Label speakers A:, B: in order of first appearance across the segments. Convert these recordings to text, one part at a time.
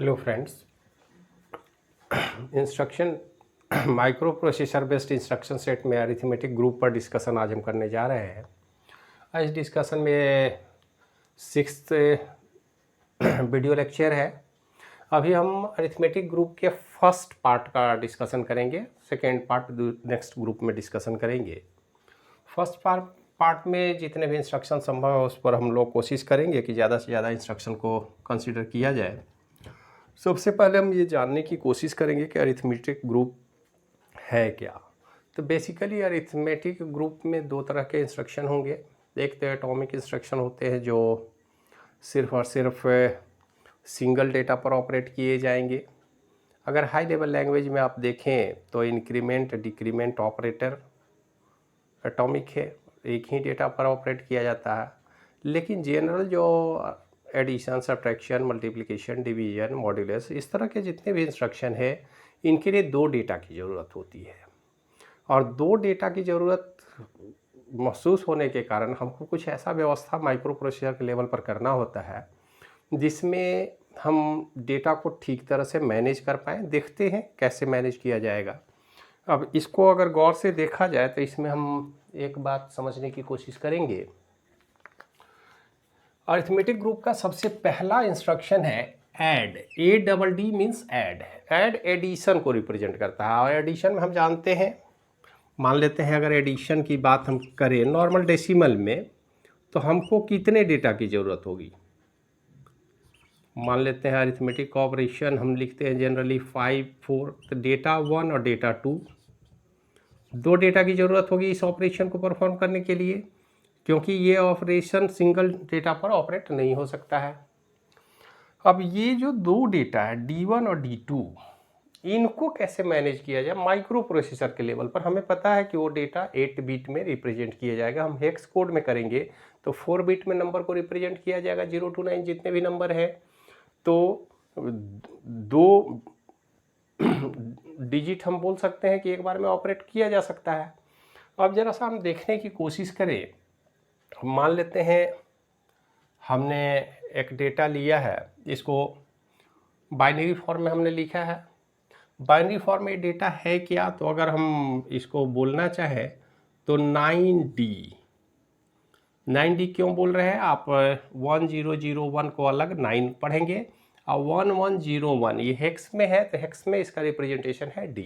A: Hello friends, instruction micro processor based instruction set में arithmetic group पर discussion आज हम करने जा रहे हैं। आज डिस्कशन में 6th वीडियो लेक्चर है। अभी हम अरिथमेटिक ग्रुप के फर्स्ट पार्ट का डिस्कशन करेंगे, सेकेंड पार्ट नेक्स्ट ग्रुप में डिस्कसन करेंगे। फर्स्ट पार्ट में जितने भी इंस्ट्रक्शन संभव है उस पर हम लोग कोशिश करेंगे कि ज़्यादा से ज़्यादा इंस्ट्रक्शन को कंसिडर किया जाए। सबसे पहले हम ये जानने की कोशिश करेंगे कि अरिथमेटिक ग्रुप है क्या। तो बेसिकली अरिथमेटिक ग्रुप में दो तरह के इंस्ट्रक्शन होंगे। एक तो एटॉमिक इंस्ट्रक्शन होते हैं जो सिर्फ और सिर्फ सिंगल डेटा पर ऑपरेट किए जाएंगे। अगर हाई लेवल लैंग्वेज में आप देखें तो इंक्रीमेंट डिक्रीमेंट ऑपरेटर एटॉमिक है, एक ही डेटा पर ऑपरेट किया जाता है। लेकिन जनरल जो addition, subtraction, multiplication, division, modulus, इस तरह के जितने भी इंस्ट्रक्शन है इनके लिए दो डेटा की ज़रूरत होती है। और दो डेटा की ज़रूरत महसूस होने के कारण हमको कुछ ऐसा व्यवस्था माइक्रो प्रोसेसर के लेवल पर करना होता है जिसमें हम डेटा को ठीक तरह से मैनेज कर पाएँ। देखते हैं कैसे मैनेज किया जाएगा। अब इसको अगर गौर से देखा जाए तो इसमें हम एक बात समझने की कोशिश करेंगे। अरिथमेटिक ग्रुप का सबसे पहला इंस्ट्रक्शन है add. ADD means add. Add addition को रिप्रेजेंट करता है। और एडिशन में हम जानते हैं, मान लेते हैं अगर एडिशन की बात हम करें नॉर्मल डेसिमल में तो हमको कितने डेटा की ज़रूरत होगी। मान लेते हैं अरिथमेटिक ऑपरेशन हम लिखते हैं जनरली 5, 4, तो डेटा 1 और डेटा 2, दो डेटा की ज़रूरत होगी इस ऑपरेशन को परफॉर्म करने के लिए, क्योंकि ये ऑपरेशन सिंगल डेटा पर ऑपरेट नहीं हो सकता है। अब ये जो दो डेटा है D1 और D2, इनको कैसे मैनेज किया जाए माइक्रो प्रोसेसर के लेवल पर। हमें पता है कि वो डेटा 8 बिट में रिप्रेजेंट किया जाएगा। हम हेक्स कोड में करेंगे तो 4 बिट में नंबर को रिप्रेजेंट किया जाएगा, 0 to 9 जितने भी नंबर है। तो दो डिजिट हम बोल सकते हैं कि एक बार में ऑपरेट किया जा सकता है। अब जरा सा हम देखने की कोशिश करें। मान लेते हैं हमने एक डेटा लिया है, इसको बाइनरी फॉर्म में हमने लिखा है। बाइनरी फॉर्म में डेटा है क्या, तो अगर हम इसको बोलना चाहें तो 9D क्यों बोल रहे हैं आप, 1001 को अलग 9 पढ़ेंगे और 1101 ये हेक्स में है तो हेक्स में इसका रिप्रेजेंटेशन है D।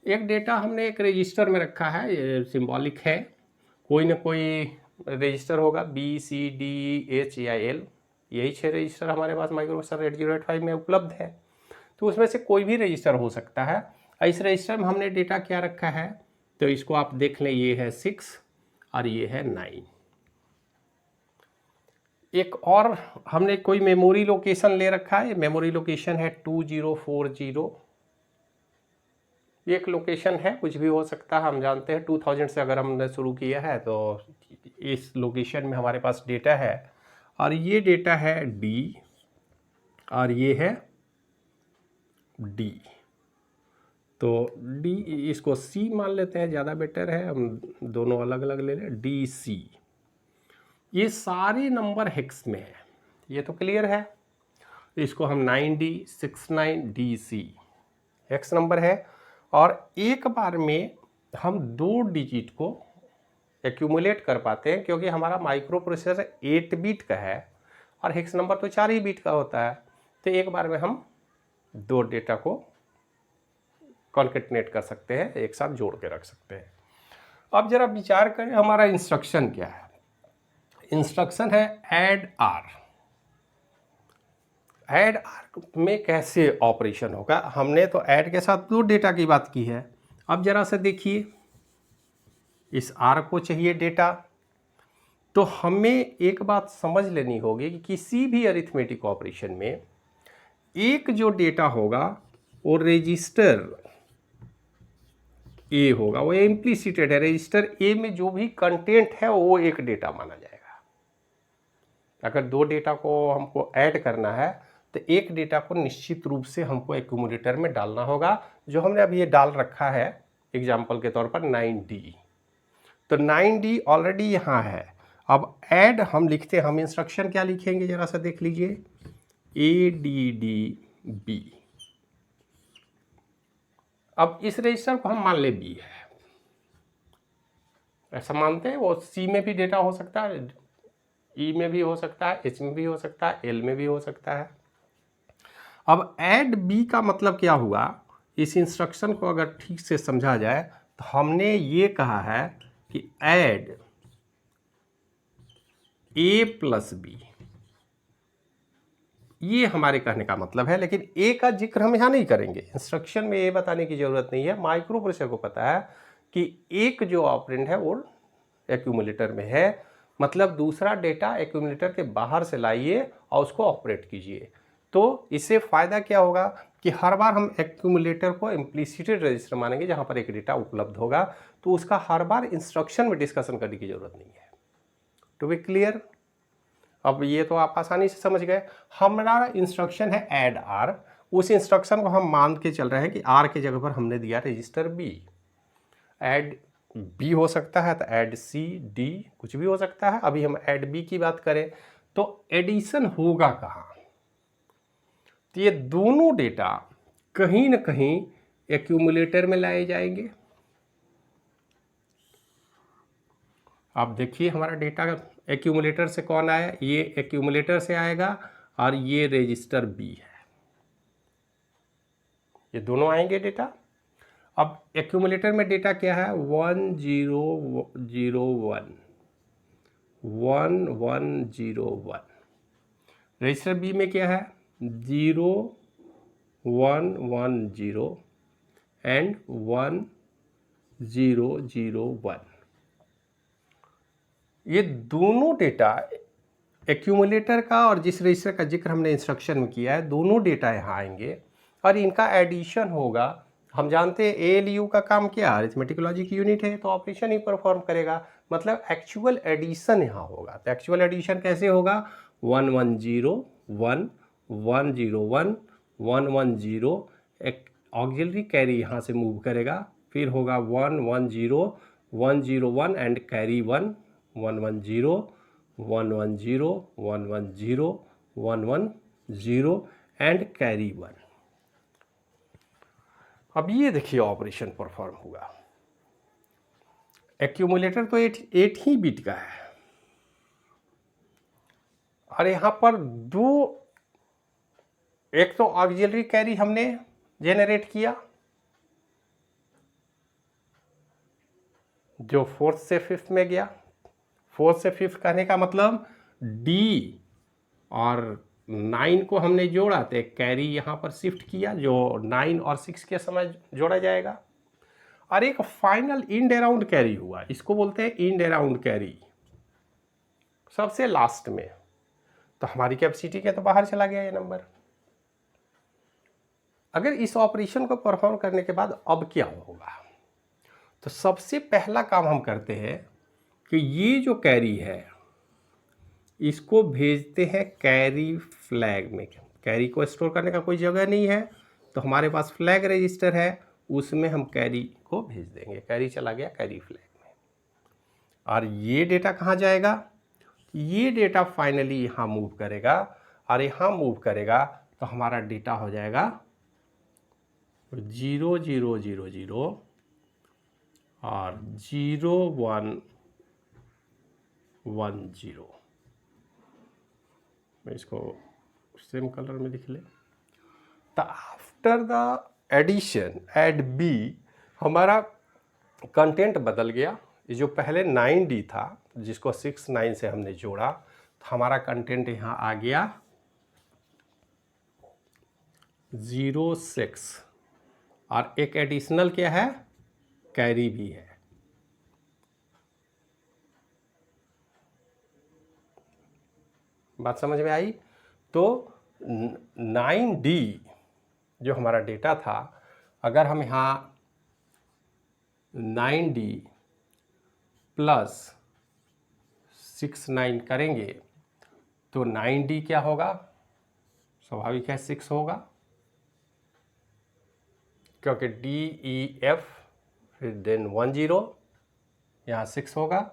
A: एक डेटा हमने एक रजिस्टर में रखा है, ये सिंबॉलिक है, कोई ना कोई रजिस्टर होगा BCDH या L, यही 6 रजिस्टर हमारे पास माइक्रोप्रोसेसर 8085 में उपलब्ध है। तो उसमें से कोई भी रजिस्टर हो सकता है। इस रजिस्टर में हमने डेटा क्या रखा है, तो इसको आप देख लें, ये है 6 और ये है 9। एक और हमने कोई मेमोरी लोकेशन ले रखा है, मेमोरी लोकेशन है 2040। एक लोकेशन है, कुछ भी हो सकता है। हम जानते हैं 2000 से अगर हमने शुरू किया है तो इस लोकेशन में हमारे पास डेटा है। और ये डेटा है D और ये है D। तो D, इसको C मान लेते हैं, ज़्यादा बेटर है, हम दोनों अलग अलग ले लें, DC। ये सारे नंबर हेक्स में है, ये तो क्लियर है। इसको हम 9D 69DC हेक्स नंबर है। और एक बार में हम दो डिजिट को एक्यूमुलेट कर पाते हैं, क्योंकि हमारा माइक्रो प्रोसेसर 8 बिट का है और हेक्स नंबर तो 4 ही बिट का होता है। तो एक बार में हम दो डेटा को कॉन्केटनेट कर सकते हैं, एक साथ जोड़ के रख सकते हैं। अब जरा विचार करें हमारा इंस्ट्रक्शन क्या है। इंस्ट्रक्शन है ऐड R। ऐड R में कैसे ऑपरेशन होगा, हमने तो ऐड के साथ दो डेटा की बात की है। अब जरा से देखिए, इस R को चाहिए डेटा, तो हमें एक बात समझ लेनी होगी कि किसी भी अरिथमेटिक ऑपरेशन में एक जो डेटा होगा वो रजिस्टर A होगा, वो इम्प्लिसिटेड है। रजिस्टर A में जो भी कंटेंट है वो एक डेटा माना जाएगा। अगर दो डेटा को हमको ऐड करना है तो एक डेटा को निश्चित रूप से हमको एक्यूमुलेटर में डालना होगा, जो हमने अभी ये डाल रखा है एग्जाम्पल के तौर पर 9D। तो 9D ऑलरेडी यहाँ है। अब ऐड हम लिखते हैं, हम इंस्ट्रक्शन क्या लिखेंगे जरा सा देख लीजिए, ADDB। अब इस रजिस्टर को हम मान ले B है, ऐसा मानते हैं। वो C में भी डेटा हो सकता है, E में भी हो सकता है, H में भी हो सकता है, L में भी हो सकता है। अब ऐड B का मतलब क्या हुआ, इस इंस्ट्रक्शन को अगर ठीक से समझा जाए तो हमने ये कहा है कि ऐड A प्लस B, ये हमारे कहने का मतलब है। लेकिन ए का जिक्र हम यहाँ नहीं करेंगे, इंस्ट्रक्शन में ये बताने की जरूरत नहीं है। माइक्रो प्रोसेसर को पता है कि एक जो ऑपरेंड है वो एक्यूमुलेटर में है, मतलब दूसरा डेटा एक्यूमुलेटर के बाहर से लाइए और उसको ऑपरेट कीजिए। तो इससे फ़ायदा क्या होगा कि हर बार हम एक्यूमुलेटर को इम्प्लिसिटेड रजिस्टर मानेंगे जहाँ पर एक डेटा उपलब्ध होगा, तो उसका हर बार इंस्ट्रक्शन में डिस्कशन करने की जरूरत नहीं है। टू बी क्लियर, अब ये तो आप आसानी से समझ गए। हमारा इंस्ट्रक्शन है ऐड आर, उस इंस्ट्रक्शन को हम मान के चल रहे हैं कि आर के जगह पर हमने दिया रजिस्टर बी। ऐड बी हो सकता है तो ऐड सी डी कुछ भी हो सकता है। अभी हम ऐड बी की बात करें तो एडिशन होगा कहाँ, तो ये दोनों डेटा कहीं ना कहीं एक्यूमुलेटर में लाए जाएंगे। आप देखिए हमारा डेटा एक्यूमुलेटर से कौन आया, ये एक्यूमुलेटर से आएगा और ये रजिस्टर बी है, ये दोनों आएंगे डेटा। अब एक्यूमुलेटर में डेटा क्या है, 1001 1101। रजिस्टर बी में क्या है, 0110 एंड 1001। ये दोनों डेटा एक्यूमुलेटर का और जिस रजिस्टर का जिक्र हमने इंस्ट्रक्शन में किया है, दोनों डेटा यहाँ आएंगे और इनका एडिशन होगा। हम जानते हैं ALU का काम क्या है, अरिथमेटिक लॉजिक यूनिट है, तो ऑपरेशन ही परफॉर्म करेगा, मतलब एक्चुअल एडिशन यहाँ होगा। तो एक्चुअल एडिशन कैसे होगा, 1101 101 110, एक ऑक्सिलरी कैरी यहाँ से मूव करेगा, फिर होगा 110 101 एंड कैरी 1 110 110 110 110 एंड कैरी 1। अब ये देखिए ऑपरेशन परफॉर्म हुआ। एक्यूमुलेटर तो 8 ही बिट का है और यहाँ पर दो, एक तो ऑक्सिलरी कैरी हमने जेनरेट किया जो 4th से 5th में गया। 4th से 5th कहने का मतलब D और 9 को हमने जोड़ा तो कैरी यहाँ पर शिफ्ट किया जो 9 और 6 के समय जोड़ा जाएगा। और एक फाइनल इंड अराउंड कैरी हुआ, इसको बोलते हैं इंड अराउंड कैरी, सबसे लास्ट में। तो हमारी कैपेसिटी के तो बाहर चला गया ये नंबर। अगर इस ऑपरेशन को परफॉर्म करने के बाद अब क्या होगा, तो सबसे पहला काम हम करते हैं कि ये जो कैरी है इसको भेजते हैं कैरी फ्लैग में। कैरी को स्टोर करने का कोई जगह नहीं है, तो हमारे पास फ्लैग रजिस्टर है, उसमें हम कैरी को भेज देंगे। कैरी चला गया कैरी फ्लैग में। और ये डेटा कहाँ जाएगा, ये डेटा फाइनली यहाँ मूव करेगा और यहाँ मूव करेगा तो हमारा डेटा हो जाएगा 0000 और 0110। मैं इसको सेम कलर में लिख ले। तो after the addition add B हमारा कंटेंट बदल गया। ये जो पहले 9D था जिसको 6 9 से हमने जोड़ा, तो हमारा कंटेंट यहाँ आ गया 06 और एक एडिशनल क्या है, कैरी भी है। बात समझ में आई। तो 9D जो हमारा डेटा था, अगर हम यहाँ 9D प्लस 6 9 करेंगे तो 9D क्या होगा, स्वाभाविक है 6 होगा, क्योंकि DEF फिर देन 10 यहाँ 6 होगा।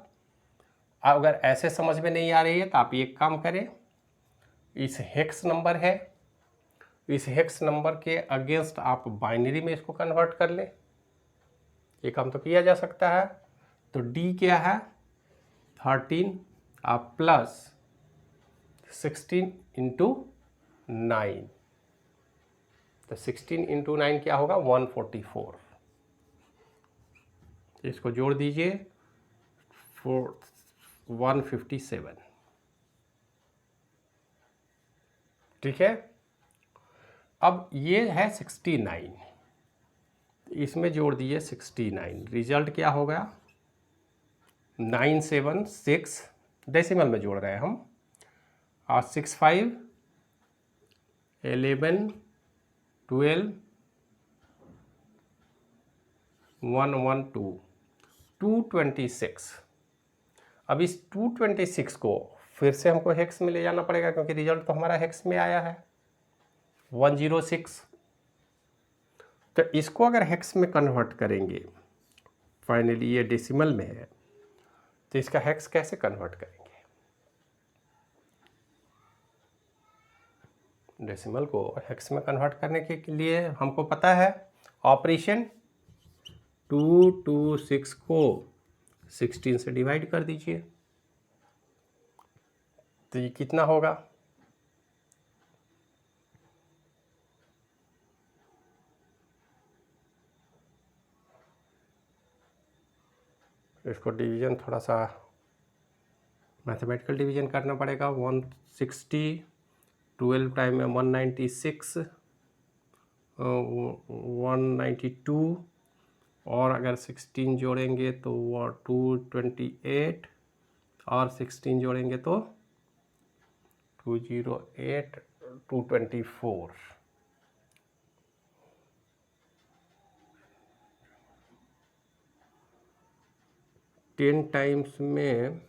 A: अगर ऐसे समझ में नहीं आ रही है तो आप एक काम करें, इस हेक्स नंबर है इस हेक्स नंबर के अगेंस्ट आप बाइनरी में इसको कन्वर्ट कर लें, ये काम तो किया जा सकता है। तो डी क्या है 13 आप प्लस 16 इंटू 9, तो 16 इंटू 9 क्या होगा 144, इसको जोड़ दीजिए 157, ठीक है। अब ये है 69, इसमें जोड़ दिए 69, रिजल्ट क्या होगा 976, डेसिमल में जोड़ रहे हैं हम, और 65 11 12 112 226। अब इस 226 को फिर से हमको हेक्स में ले जाना पड़ेगा, क्योंकि रिजल्ट तो हमारा हेक्स में आया है 106। तो इसको अगर हेक्स में कन्वर्ट करेंगे, फाइनली ये डेसिमल में है, तो इसका हेक्स कैसे कन्वर्ट करेंगे? डेसिमल को हेक्स में कन्वर्ट करने के लिए हमको पता है ऑपरेशन 226 को 16 से डिवाइड कर दीजिए, तो ये कितना होगा इसको डिवीजन थोड़ा सा मैथमेटिकल डिवीजन करना पड़ेगा। 160 12 टाइम में 196 192 और अगर 16 जोड़ेंगे तो वो 228 और 16 जोड़ेंगे तो 208 224। 10 टाइम्स में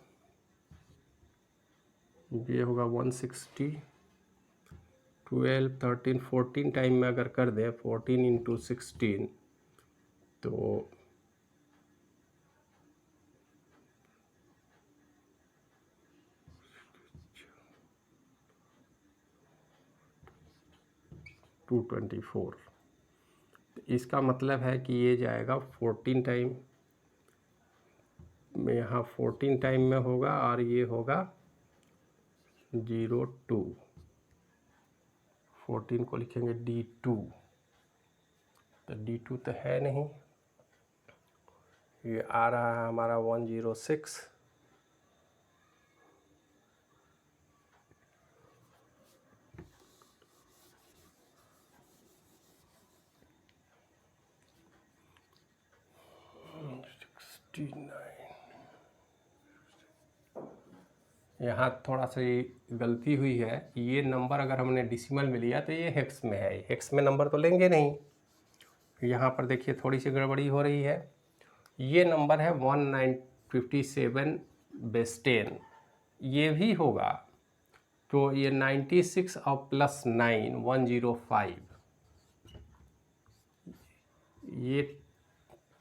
A: ये होगा 160, 12 13 14 टाइम में अगर कर दें 14 इंटू 16 तो 224। इसका मतलब है कि ये जाएगा 14 टाइम में, यहाँ 14 टाइम में होगा और ये होगा 02। 14 को लिखेंगे D2, तो D2 तो है नहीं, ये आ रहा है हमारा 106। यहाँ थोड़ा सा गलती हुई है, ये नंबर अगर हमने डेसिमल में लिया तो ये हेक्स में है, हेक्स में नंबर तो लेंगे नहीं। यहाँ पर देखिए थोड़ी सी गड़बड़ी हो रही है, ये नंबर है 1957/10, ये भी होगा तो ये 96 और प्लस 9 105, ये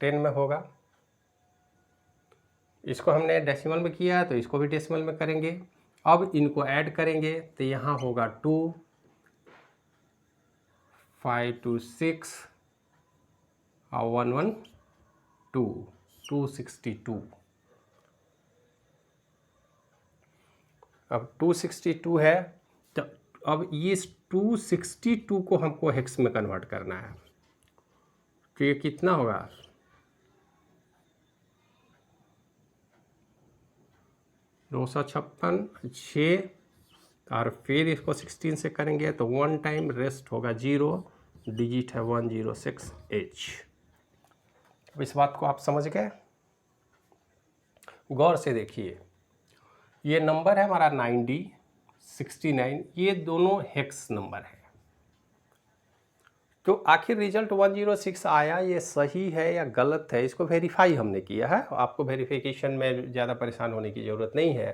A: 10 में होगा। इसको हमने डेसिमल में किया है तो इसको भी डेसिमल में करेंगे। अब इनको ऐड करेंगे तो यहाँ होगा 2 5 2 6 और 1 1 2 262। अब 262 है, तो अब ये 262 को हमको हेक्स में कन्वर्ट करना है, तो ये कितना होगा 256 6, और फिर इसको 16 से करेंगे तो 1 टाइम रेस्ट होगा 0, डिजिट है 106H। अब इस बात को आप समझ गए? गौर से देखिए, ये नंबर है हमारा 9D 69, ये दोनों हेक्स नंबर है। तो आखिर रिजल्ट 106 आया, ये सही है या गलत है, इसको वेरीफाई हमने किया है। आपको वेरिफिकेशन में ज़्यादा परेशान होने की ज़रूरत नहीं है।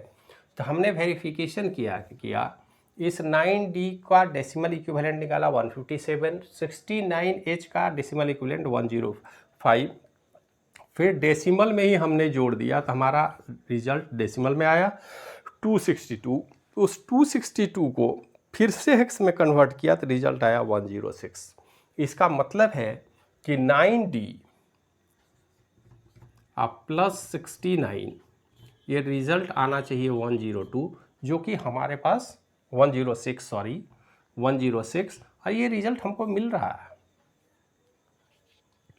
A: तो हमने वेरिफिकेशन किया इस 9D का डेसिमल इक्विवेलेंट निकाला 157, 69H का डेसिमल इक्विवेलेंट 105, फिर डेसिमल में ही हमने जोड़ दिया तो हमारा रिजल्ट डेसिमल में आया 262। उस 262 को फिर से हेक्स में कन्वर्ट किया तो रिजल्ट आया 106। इसका मतलब है कि 9D प्लस 69 ये रिजल्ट आना चाहिए 102, जो कि हमारे पास 106 और ये रिजल्ट हमको मिल रहा है।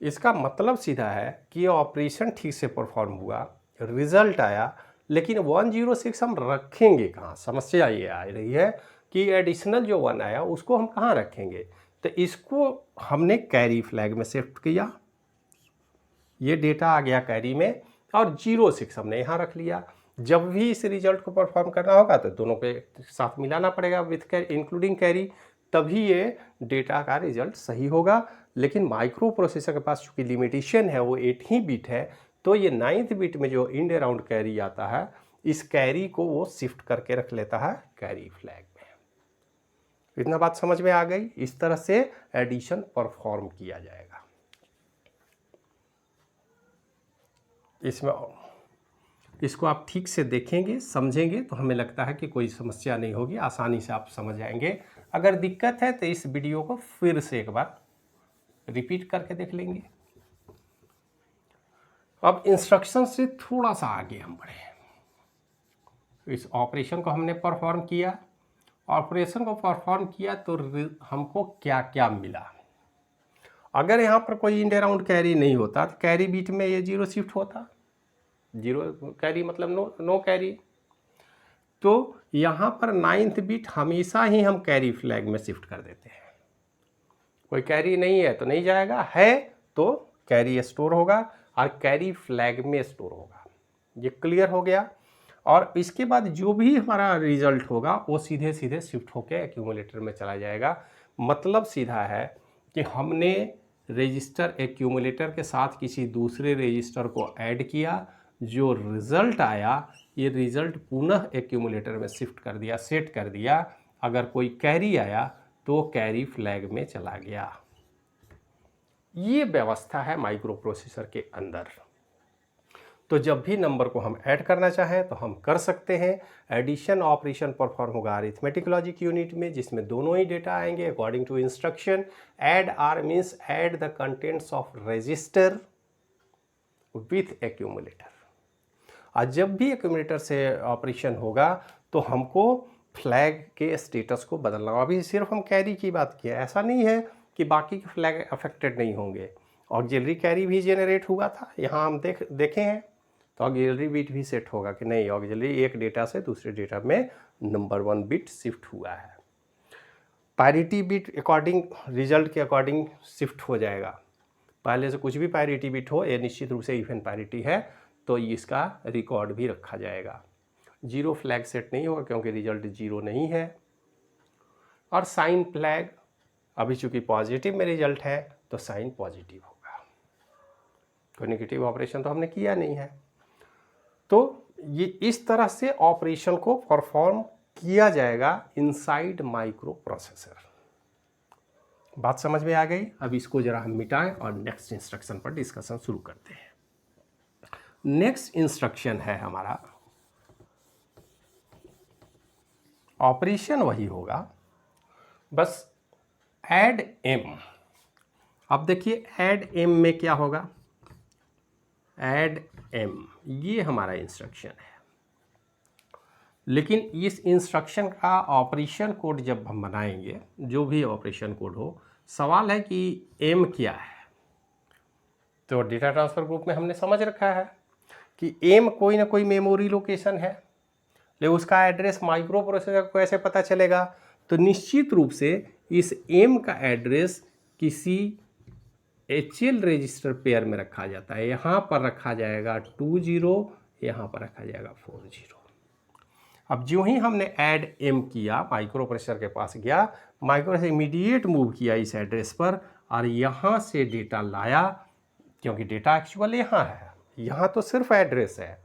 A: इसका मतलब सीधा है कि ये ऑपरेशन ठीक से परफॉर्म हुआ, रिजल्ट आया, लेकिन 106 हम रखेंगे कहाँ? समस्या ये आ रही है कि एडिशनल जो 1 आया उसको हम कहाँ रखेंगे? तो इसको हमने कैरी फ्लैग में शिफ्ट किया, ये डेटा आ गया कैरी में, और 06 हमने यहाँ रख लिया। जब भी इस रिजल्ट को परफॉर्म करना होगा तो दोनों के साथ मिलाना पड़ेगा विथ कैरी इंक्लूडिंग कैरी, तभी ये डेटा का रिजल्ट सही होगा। लेकिन माइक्रो प्रोसेसर के पास चूँकि लिमिटेशन है, वो 8 ही बिट है, तो ये 9th बिट में जो इंड अराउंड कैरी आता है, इस कैरी को वो शिफ्ट करके रख लेता है कैरी फ्लैग में। इतना बात समझ में आ गई? इस तरह से एडिशन परफॉर्म किया जाएगा। इसमें इसको आप ठीक से देखेंगे, समझेंगे तो हमें लगता है कि कोई समस्या नहीं होगी, आसानी से आप समझ जाएंगे। अगर दिक्कत है तो इस वीडियो को फिर से एक बार रिपीट करके देख लेंगे। अब इंस्ट्रक्शन से थोड़ा सा आगे हम बढ़े। इस ऑपरेशन को हमने परफॉर्म किया, ऑपरेशन को परफॉर्म किया तो हमको क्या क्या मिला। अगर यहाँ पर कोई इंड अराउंड कैरी नहीं होता तो कैरी बीट में ये 0 शिफ्ट होता, 0 कैरी मतलब नो कैरी। तो यहाँ पर 9th बिट हमेशा ही हम कैरी फ्लैग में शिफ्ट कर देते हैं। कोई कैरी नहीं है तो नहीं जाएगा, है तो कैरी स्टोर होगा और कैरी फ्लैग में स्टोर होगा। ये क्लियर हो गया। और इसके बाद जो भी हमारा रिजल्ट होगा वो सीधे सीधे शिफ्ट होकर एक्यूमुलेटर में चला जाएगा। मतलब सीधा है कि हमने रजिस्टर एक्यूमुलेटर के साथ किसी दूसरे रजिस्टर को ऐड किया, जो रिज़ल्ट आया ये रिज़ल्ट पुनः एक्यूमुलेटर में शिफ्ट कर दिया, सेट कर दिया। अगर कोई कैरी आया तो कैरी फ्लैग में चला गया। ये व्यवस्था है माइक्रो प्रोसेसर के अंदर। तो जब भी नंबर को हम ऐड करना चाहें तो हम कर सकते हैं। एडिशन ऑपरेशन परफॉर्म होगा अरिथमेटिक लॉजिक यूनिट में, जिसमें दोनों ही डेटा आएंगे according to instruction. Add R means add the contents of register with accumulator. और जब भी एक्यूमुलेटर से ऑपरेशन होगा तो हमको फ्लैग के स्टेटस को बदलना। अभी सिर्फ हम कैरी की बात किया, ऐसा नहीं है कि बाकी के फ्लैग अफेक्टेड नहीं होंगे। ऑक्सिलरी कैरी भी जेनरेट हुआ था, यहाँ हम देखे हैं, तो ऑक्सिलरी बिट भी सेट होगा कि नहीं, ऑक्सिलरी एक डेटा से दूसरे डेटा में नंबर 1 बिट शिफ्ट हुआ है। पैरिटी बिट अकॉर्डिंग रिजल्ट के अकॉर्डिंग शिफ्ट हो जाएगा। पहले से कुछ भी पैरिटी बिट हो, ये निश्चित रूप से इवन पैरिटी है तो इसका रिकॉर्ड भी रखा जाएगा। 0 फ्लैग सेट नहीं होगा क्योंकि रिजल्ट 0 नहीं है। और साइन फ्लैग, अभी चूंकि पॉजिटिव में रिजल्ट है तो साइन पॉजिटिव होगा, कोई नेगेटिव ऑपरेशन तो हमने किया नहीं है। तो ये इस तरह से ऑपरेशन को परफॉर्म किया जाएगा इनसाइड माइक्रो प्रोसेसर। बात समझ में आ गई? अब इसको जरा हम मिटाएं और नेक्स्ट इंस्ट्रक्शन पर डिस्कशन शुरू करते हैं। नेक्स्ट इंस्ट्रक्शन है हमारा, ऑपरेशन वही होगा, बस ऐड एम। अब देखिए ऐड एम में क्या होगा, ऐड एम ये हमारा इंस्ट्रक्शन है। लेकिन इस इंस्ट्रक्शन का ऑपरेशन कोड जब हम बनाएंगे, जो भी ऑपरेशन कोड हो, सवाल है कि एम क्या है। तो डेटा ट्रांसफर ग्रुप में हमने समझ रखा है कि एम कोई ना कोई मेमोरी लोकेशन है, लेकिन उसका एड्रेस माइक्रो प्रोसेसर को कैसे पता चलेगा? तो निश्चित रूप से इस एम का एड्रेस किसी HL रजिस्टर पेयर में रखा जाता है। यहाँ पर रखा जाएगा 20, यहाँ पर रखा जाएगा 40। अब जो ही हमने ऐड एम किया, माइक्रो प्रोसेसर के पास गया, माइक्रो प्रोसेसर इमीडिएट मूव किया इस एड्रेस पर और यहाँ से डेटा लाया, क्योंकि डेटा एक्चुअल यहाँ है, यहाँ तो सिर्फ एड्रेस है।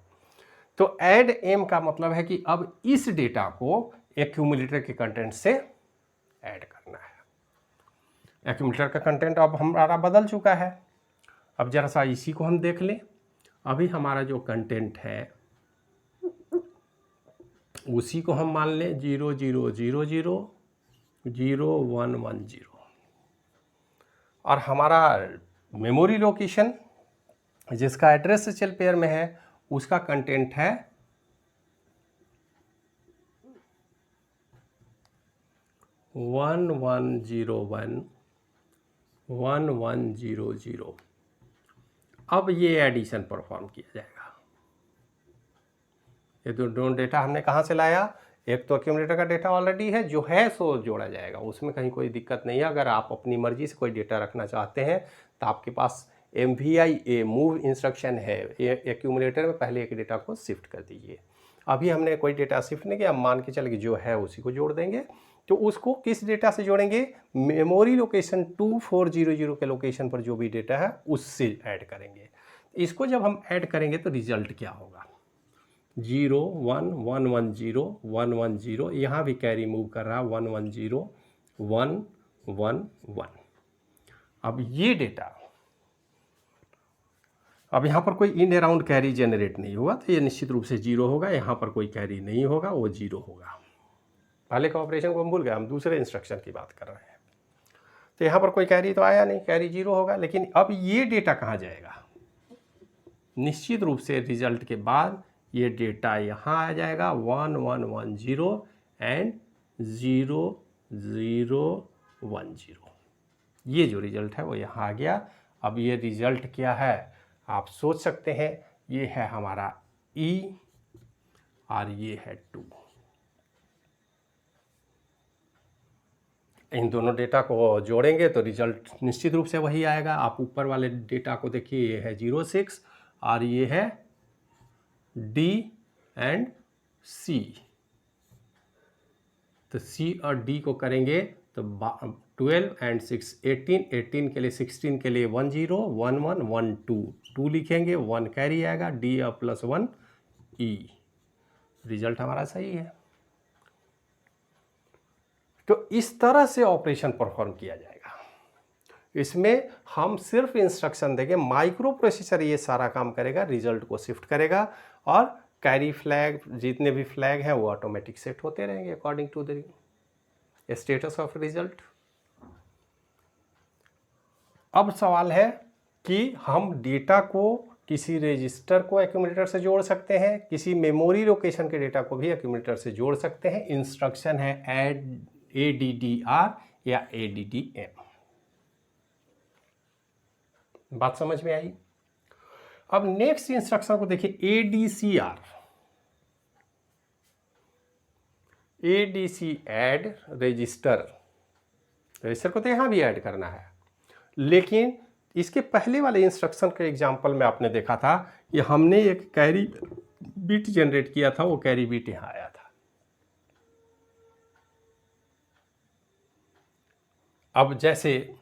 A: तो ऐड एम का मतलब है कि अब इस डेटा को एक्यूमुलेटर के कंटेंट से ऐड करना है। एक्यूमुलेटर का कंटेंट अब हमारा बदल चुका है। अब जरा सा इसी को हम देख लें। अभी हमारा जो कंटेंट है उसी को हम मान लें 0000 0110 और हमारा मेमोरी लोकेशन जिसका एड्रेस सेल पेयर में है उसका कंटेंट है 11011100। अब ये एडिशन परफॉर्म किया जाएगा। ये दोनों डेटा हमने कहाँ से लाया? एक तो एक्यूमुलेटर का डेटा ऑलरेडी है, जो है सो जोड़ा जाएगा, उसमें कहीं कोई दिक्कत नहीं है। अगर आप अपनी मर्जी से कोई डेटा रखना चाहते हैं तो आपके पास MVI मूव इंस्ट्रक्शन है। एक्यूमुलेटर में पहले एक डेटा को शिफ्ट कर दीजिए। अभी हमने कोई डेटा शिफ्ट नहीं किया, मान के चल के जो है उसी को जोड़ देंगे। तो उसको किस डेटा से जोड़ेंगे? मेमोरी लोकेशन 2400 के लोकेशन पर जो भी डेटा है उससे ऐड करेंगे। इसको जब हम ऐड करेंगे तो रिजल्ट क्या होगा? 0 1 1 1 0 1 1 0, यहाँ भी कैरी मूव कर रहा है 1 1 0 1 1 1। अब ये डेटा, अब यहाँ पर कोई इन अराउंड कैरी जनरेट नहीं हुआ तो ये निश्चित रूप से 0 होगा। यहाँ पर कोई कैरी नहीं होगा, वो 0 होगा। पहले का ऑपरेशन को हम भूल गए, हम दूसरे इंस्ट्रक्शन की बात कर रहे हैं। तो यहाँ पर कोई कैरी तो आया नहीं, कैरी 0 होगा। लेकिन अब ये डेटा कहाँ जाएगा? निश्चित रूप से रिजल्ट के बाद ये डेटा यहाँ आ जाएगा 1 1 1 0 एंड 0 0 1 0। ये जो रिजल्ट है वो यहाँ आ गया। अब ये रिजल्ट क्या है आप सोच सकते हैं, ये है हमारा E और ये है 2। इन दोनों डेटा को जोड़ेंगे तो रिजल्ट निश्चित रूप से वही आएगा। आप ऊपर वाले डेटा को देखिए, ये है 06 और ये है D एंड C। तो C और D को करेंगे तो 12 एंड 6 18, 18 के लिए 16 के लिए 1 0 1 1 1 2 2 लिखेंगे, 1 कैरी आएगा, D और +1 E। रिजल्ट हमारा सही है। तो इस तरह से ऑपरेशन परफॉर्म किया जाएगा। इसमें हम सिर्फ इंस्ट्रक्शन देंगे, माइक्रो प्रोसेसर ये सारा काम करेगा, रिजल्ट को शिफ्ट करेगा और कैरी फ्लैग जितने भी फ्लैग हैं वो ऑटोमेटिक सेट होते रहेंगे according to the status of result. अब सवाल है कि हम डेटा को किसी रजिस्टर को एक्यूमुलेटर से जोड़ सकते हैं, किसी मेमोरी लोकेशन के डेटा को भी एक्यूमुलेटर से जोड़ सकते हैं। इंस्ट्रक्शन है ADDR या ADDM। बात समझ में आई? अब नेक्स्ट इंस्ट्रक्शन को देखिए, ADCR। ADC ऐड रजिस्टर को तो यहाँ भी ऐड करना है, लेकिन इसके पहले वाले इंस्ट्रक्शन के एग्जांपल में आपने देखा था कि हमने एक कैरी बिट जनरेट किया था, वो कैरी बिट यहाँ आया था। अब जैसे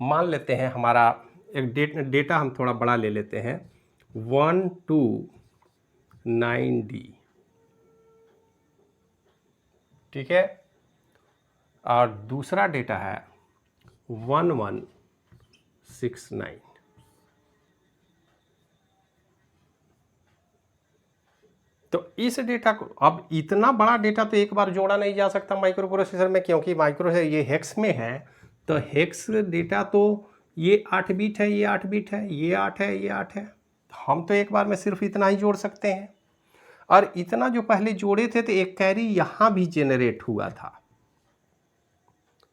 A: मान लेते हैं हमारा एक डेटा हम थोड़ा बड़ा ले लेते हैं 129D, ठीक है, और दूसरा डेटा है 1169। तो इस डेटा को, अब इतना बड़ा डेटा तो एक बार जोड़ा नहीं जा सकता माइक्रो प्रोसेसर में, क्योंकि माइक्रो है ये हेक्स में है। तो हेक्स डेटा तो ये 8 बिट है, ये 8 बिट है, ये 8 है, ये 8 है। हम तो एक बार में सिर्फ इतना ही जोड़ सकते हैं। और इतना जो पहले जोड़े थे तो एक कैरी यहाँ भी जेनरेट हुआ था।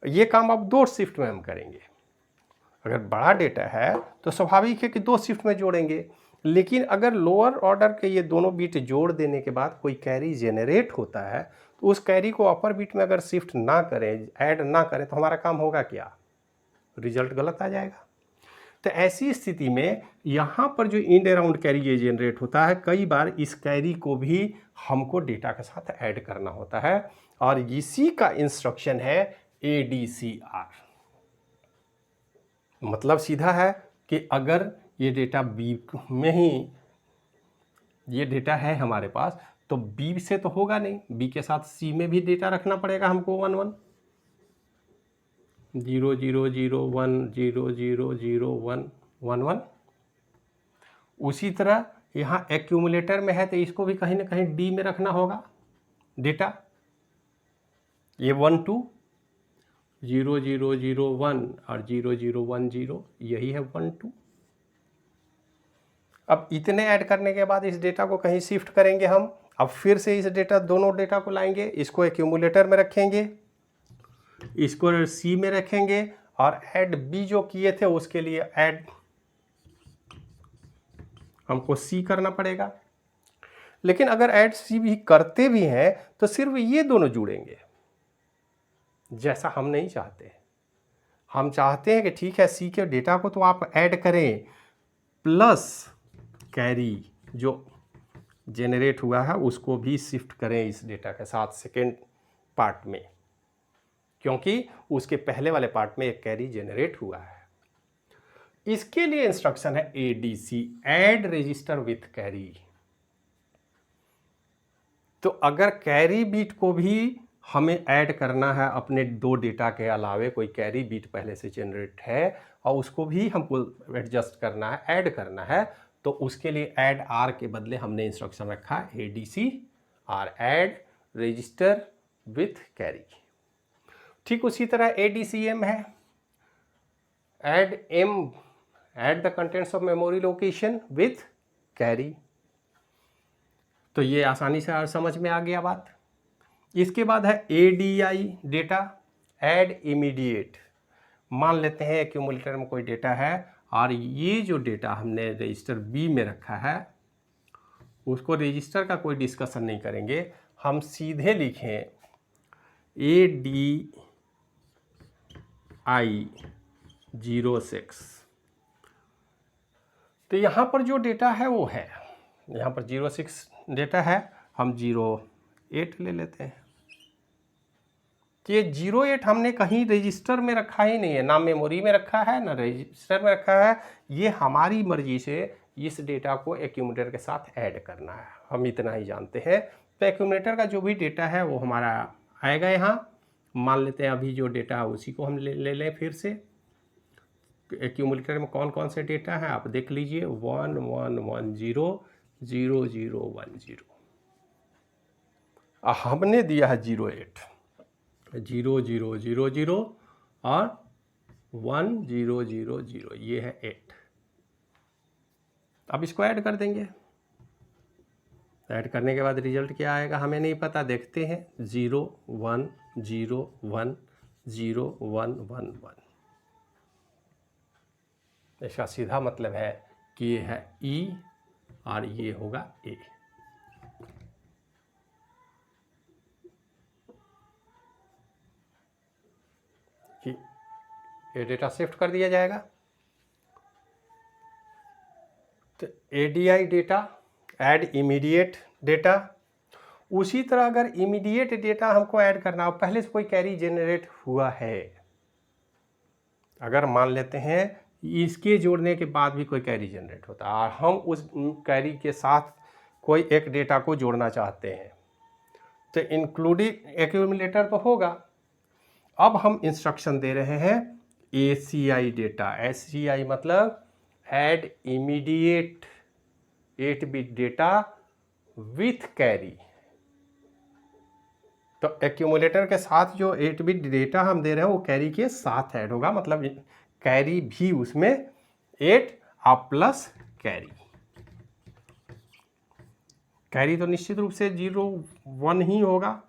A: ये काम अब 2 शिफ्ट में हम करेंगे। अगर बड़ा डेटा है तो स्वाभाविक है कि 2 शिफ्ट में जोड़ेंगे, लेकिन अगर लोअर ऑर्डर के ये दोनों बिट जोड़ देने के बाद कोई कैरी जेनरेट होता है तो उस कैरी को अपर बिट में अगर शिफ्ट ना करें, ऐड ना करें, तो हमारा काम होगा क्या? रिजल्ट गलत आ जाएगा। तो ऐसी स्थिति में यहाँ पर जो इन अराउंड कैरी ये जनरेट होता है, कई बार इस कैरी को भी हमको डेटा के साथ ऐड करना होता है, और इसी का इंस्ट्रक्शन है ADCR। मतलब सीधा है कि अगर ये डेटा B में ही ये डेटा है हमारे पास, तो B से तो होगा नहीं, B के साथ C में भी डेटा रखना पड़ेगा हमको 1 1 0 0 0 1 0 0 0 1 1 1। उसी तरह यहाँ एक्यूमुलेटर में है तो इसको भी कहीं ना कहीं D में रखना होगा डेटा। ये 1 2 0001 और 0010, यही है 12। अब इतने ऐड करने के बाद इस डेटा को कहीं शिफ्ट करेंगे हम। अब फिर से इस दोनों डेटा को लाएंगे, इसको एक्यूमुलेटर में रखेंगे, इसको सी में रखेंगे, और ऐड बी जो किए थे उसके लिए ऐड हमको सी करना पड़ेगा। लेकिन अगर ऐड सी भी करते भी हैं तो सिर्फ ये दोनों जुड़ेंगे, जैसा हम नहीं चाहते। हम चाहते हैं कि ठीक है, सी के डेटा को तो आप ऐड करें, प्लस कैरी जो जेनरेट हुआ है उसको भी शिफ्ट करें इस डेटा के साथ सेकेंड पार्ट में, क्योंकि उसके पहले वाले पार्ट में एक कैरी जेनरेट हुआ है। इसके लिए इंस्ट्रक्शन है ADC, add register with carry. तो अगर कैरी बीट को भी हमें ऐड करना है अपने दो डेटा के अलावे, कोई कैरी बीट पहले से जनरेट है और उसको भी हमको एडजस्ट करना है, ऐड करना है, तो उसके लिए ऐड आर के बदले हमने इंस्ट्रक्शन रखा ADC R, add register with carry. ठीक उसी तरह एडीसीएम है, add M, add the contents of memory location with carry. तो ये आसानी से समझ में आ गया बात। इसके बाद है एडीआई डेटा, ऐड इमीडिएट। मान लेते हैं एक्यूमुलेटर में कोई डेटा है और ये जो डेटा हमने रजिस्टर बी में रखा है उसको रजिस्टर का कोई डिस्कशन नहीं करेंगे, हम सीधे लिखें ADI 06। तो यहाँ पर जो डेटा है वो है, यहाँ पर 06 डेटा है, हम 08 ले लेते हैं। तो ये 08 हमने कहीं रजिस्टर में रखा ही नहीं है, ना मेमोरी में रखा है ना रजिस्टर में रखा है, ये हमारी मर्जी से इस डेटा को एक्यूमुलेटर के साथ ऐड करना है, हम इतना ही जानते हैं। तो एक्यूमुलेटर का जो भी डेटा है वो हमारा आएगा यहाँ। मान लेते हैं अभी जो डेटा है उसी को हम ले लें फिर से। एक्यूमुलेटर में कौन कौन से डेटा हैं आप देख लीजिए, 1110 0010, हमने दिया है 08, 0000 और 1000, ये है 8। अब इसको ऐड कर देंगे। ऐड करने के बाद रिजल्ट क्या आएगा हमें नहीं पता, देखते हैं। 01010111। इसका सीधा मतलब है कि ये है ई और ये होगा ए। ये डेटा शिफ्ट कर दिया जाएगा। तो ADI data, add immediate data. उसी तरह अगर इमीडिएट डेटा हमको ऐड करना हो, पहले से कोई कैरी जनरेट हुआ है, अगर मान लेते हैं इसके जोड़ने के बाद भी कोई कैरी जनरेट होता है और हम उस कैरी के साथ कोई एक डेटा को जोड़ना चाहते हैं, तो इंक्लूडिंग एक्यूमुलेटर तो होगा। अब हम इंस्ट्रक्शन दे रहे हैं ACI डेटा। ACI मतलब add immediate 8 bit data with carry. तो एक्यूमुलेटर के साथ जो 8 बिट डेटा हम दे रहे हैं वो कैरी के साथ ऐड होगा, मतलब कैरी भी उसमें 8 और प्लस कैरी। कैरी तो निश्चित रूप से 01 ही होगा,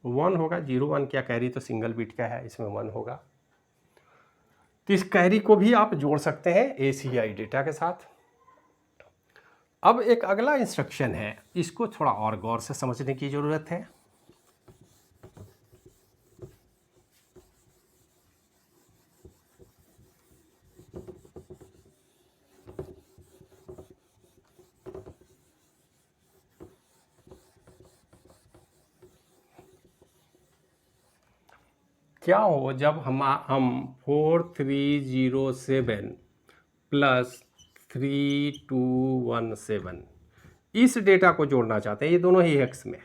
A: 1 होगा। 01 क्या, कैरी तो सिंगल बिट का है, इसमें 1 होगा। तो इस कैरी को भी आप जोड़ सकते हैं ACI डेटा के साथ। अब एक अगला इंस्ट्रक्शन है, इसको थोड़ा और गौर से समझने की ज़रूरत है। क्या हो जब हम 4307 प्लस 3217 इस डेटा को जोड़ना चाहते हैं, ये दोनों ही हेक्स में है।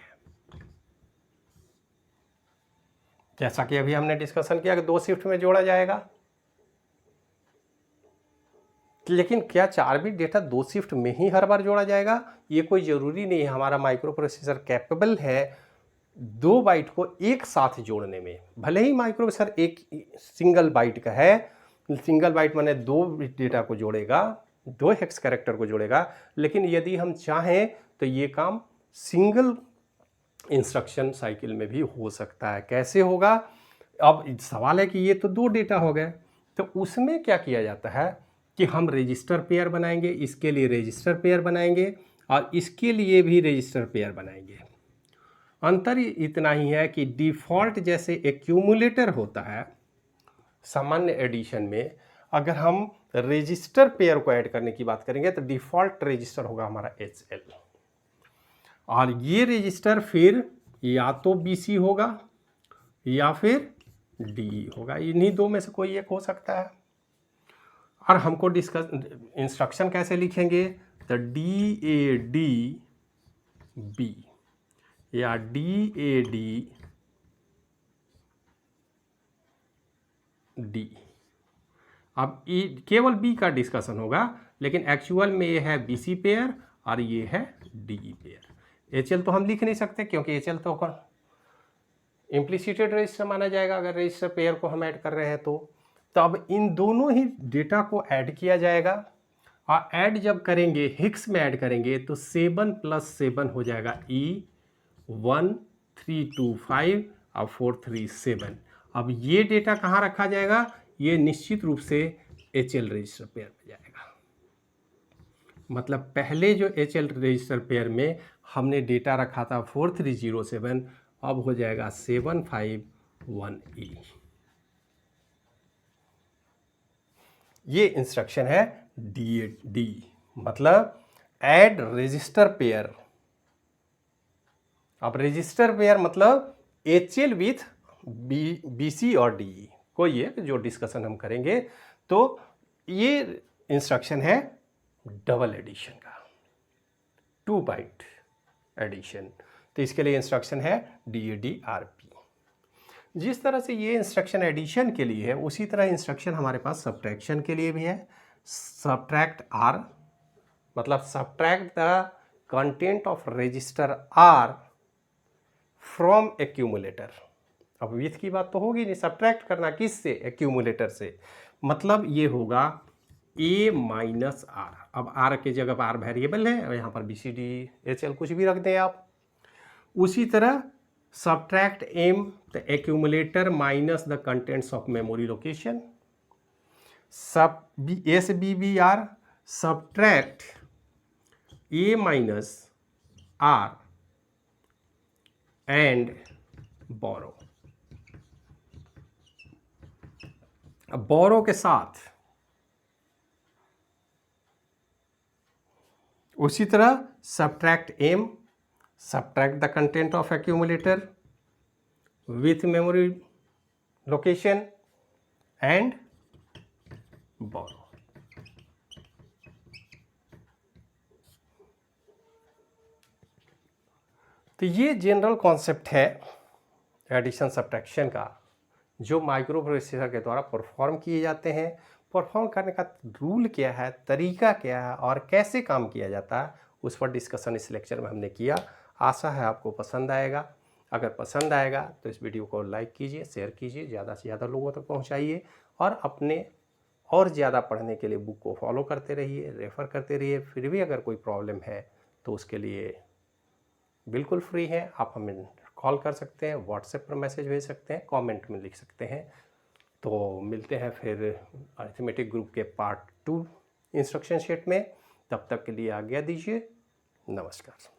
A: जैसा कि अभी हमने डिस्कशन किया कि 2 शिफ्ट में जोड़ा जाएगा, लेकिन क्या 4 बिट डेटा 2 शिफ्ट में ही हर बार जोड़ा जाएगा? ये कोई ज़रूरी नहीं है। हमारा माइक्रो प्रोसेसर कैपेबल है 2 बाइट को एक साथ जोड़ने में, भले ही माइक्रो प्रोसेसर एक सिंगल बाइट का है, सिंगल बाइट माने 2 डेटा को जोड़ेगा, 2 हेक्स कैरेक्टर को जोड़ेगा, लेकिन यदि हम चाहें तो ये काम सिंगल इंस्ट्रक्शन साइकिल में भी हो सकता है। कैसे होगा? अब सवाल है कि ये तो 2 डेटा हो गए, तो उसमें क्या किया जाता है कि हम रजिस्टर पेयर बनाएंगे, इसके लिए रजिस्टर पेयर बनाएंगे और इसके लिए भी रजिस्टर पेयर बनाएंगे। अंतर इतना ही है कि डिफ़ॉल्ट जैसे एक्यूमुलेटर होता है सामान्य एडिशन में, अगर हम रजिस्टर पेयर को ऐड करने की बात करेंगे तो डिफ़ॉल्ट रजिस्टर होगा हमारा HL, और ये रजिस्टर फिर या तो BC होगा या फिर DE होगा, इन्हीं 2 में से कोई एक हो सकता है। और हमको डिस्कस इंस्ट्रक्शन कैसे लिखेंगे, तो DAD B या DAD D। अब केवल B का डिस्कशन होगा, लेकिन एक्चुअल में ये है BC पेयर और ये है DE पेयर। HL तो हम लिख नहीं सकते क्योंकि HL तो इम्प्लिसिटेड रजिस्टर माना जाएगा अगर रजिस्टर पेयर को हम ऐड कर रहे हैं तो अब इन दोनों ही डेटा को ऐड किया जाएगा, और ऐड जब करेंगे हिक्स में ऐड करेंगे तो 7 + 7 हो जाएगा E1325 और 437। अब ये डेटा कहाँ रखा जाएगा? ये निश्चित रूप से HL रजिस्टर पेयर में जाएगा। मतलब पहले जो HL रजिस्टर पेयर में हमने डेटा रखा था 4307, अब हो जाएगा 751E। ये इंस्ट्रक्शन है DAD, मतलब ऐड रजिस्टर पेयर। अब रजिस्टर पेयर मतलब HL विथ BC और DE, कोई एक जो डिस्कशन हम करेंगे। तो ये इंस्ट्रक्शन है डबल एडिशन का, 2 बाइट एडिशन, तो इसके लिए इंस्ट्रक्शन है DAD-RP। जिस तरह से ये इंस्ट्रक्शन एडिशन के लिए है, उसी तरह इंस्ट्रक्शन हमारे पास सब्ट्रैक्शन के लिए भी है। सब्ट्रैक्ट R मतलब subtract the content of register R from accumulator. अब विथ की बात तो होगी नहीं, सब्ट्रैक्ट करना किससे? एक्यूमुलेटर से। मतलब ये होगा A माइनस R। अब R के जगह पर R वेरिएबल है और यहाँ पर BCD HL कुछ भी रख दें आप। उसी तरह subtract M the accumulator minus the contents of memory location. SBBR subtract A minus R and borrow. अब बोरो के साथ उसी तरह subtract M subtract the content of accumulator with memory location and borrow. तो ये जनरल कॉन्सेप्ट है addition subtraction का, जो माइक्रो प्रोसेसर के द्वारा परफॉर्म किए जाते हैं। परफॉर्म करने का रूल क्या है, तरीका क्या है और कैसे काम किया जाता है, उस पर डिस्कशन इस लेक्चर में हमने किया। आशा है आपको पसंद आएगा। अगर पसंद आएगा तो इस वीडियो को लाइक कीजिए, शेयर कीजिए, ज़्यादा से ज़्यादा लोगों तक पहुंचाइए, और अपने और ज़्यादा पढ़ने के लिए बुक को फॉलो करते रहिए, रेफ़र करते रहिए। फिर भी अगर कोई प्रॉब्लम है तो उसके लिए बिल्कुल फ्री है, आप हमें कॉल कर सकते हैं, व्हाट्सएप पर मैसेज भेज सकते हैं, कमेंट में लिख सकते हैं। तो मिलते हैं फिर अरिथमेटिक ग्रुप के पार्ट 2 इंस्ट्रक्शन सेट में। तब तक के लिए आज्ञा दीजिए। नमस्कार।